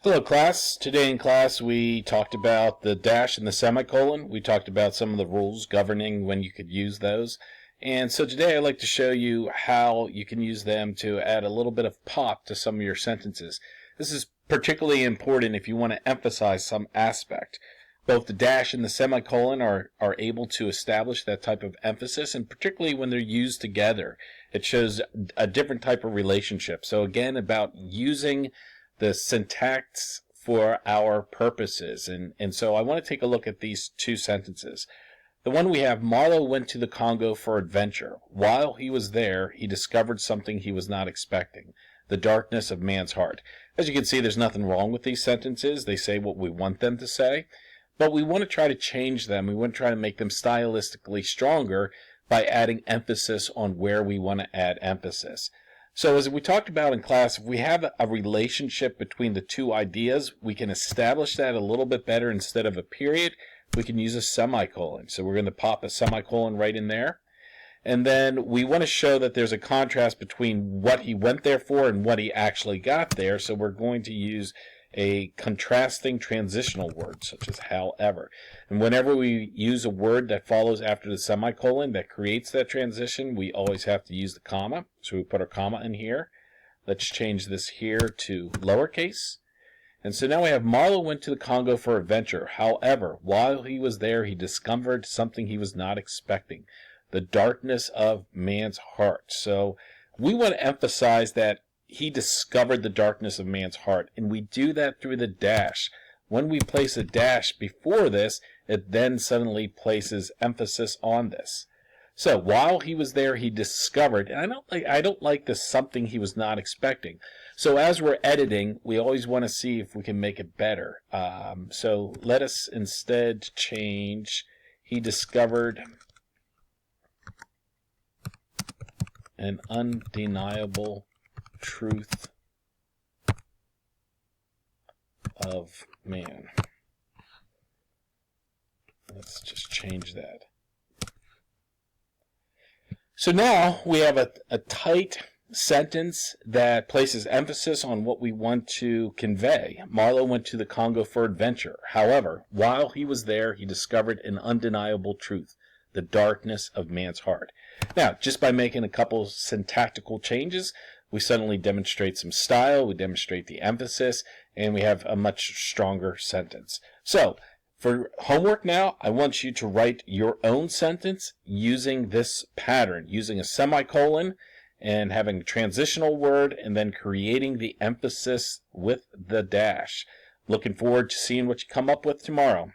Hello class. Today in class we talked about the dash and the semicolon. We talked about some of the rules governing when you could use those. And so today I'd like to show you how you can use them to add a little bit of pop to some of your sentences. This is particularly important if you want to emphasize some aspect. Both the dash and the semicolon are able to establish that type of emphasis, and particularly when they're used together, it shows a different type of relationship. So again, about using the syntax for our purposes. And so I want to take a look at these two sentences. The one we have, Marlowe went to the Congo for adventure. While he was there, he discovered something he was not expecting, the darkness of man's heart. As you can see, there's nothing wrong with these sentences. They say what we want them to say, but we want to try to change them. We want to try to make them stylistically stronger by adding emphasis on where we want to add emphasis. So as we talked about in class, if we have a relationship between the two ideas, we can establish that a little bit better. Instead of a period, we can use a semicolon. So we're going to pop a semicolon right in there. And then we want to show that there's a contrast between what he went there for and what he actually got there. So we're going to use a contrasting transitional word, such as however. And whenever we use a word that follows after the semicolon that creates that transition, we always have to use the comma. So we put our comma in here. Let's change this here to lowercase. And so now we have Marlowe went to the Congo for adventure. However, while he was there, he discovered something he was not expecting, the darkness of man's heart. So we want to emphasize that he discovered the darkness of man's heart, and we do that through the dash. When we place a dash before this, it then suddenly places emphasis on this. So while he was there, he discovered, and I don't like this something he was not expecting. So as we're editing, we always want to see if we can make it better. So let us instead change, he discovered an undeniable truth of man. Let's just change that. So now we have a tight sentence that places emphasis on what we want to convey. Marlowe went to the Congo for adventure. However, while he was there, he discovered an undeniable truth, the darkness of man's heart. Now, just by making a couple syntactical changes, we suddenly demonstrate some style, we demonstrate the emphasis, and we have a much stronger sentence. So, for homework now, I want you to write your own sentence using this pattern, using a semicolon and having a transitional word and then creating the emphasis with the dash. Looking forward to seeing what you come up with tomorrow.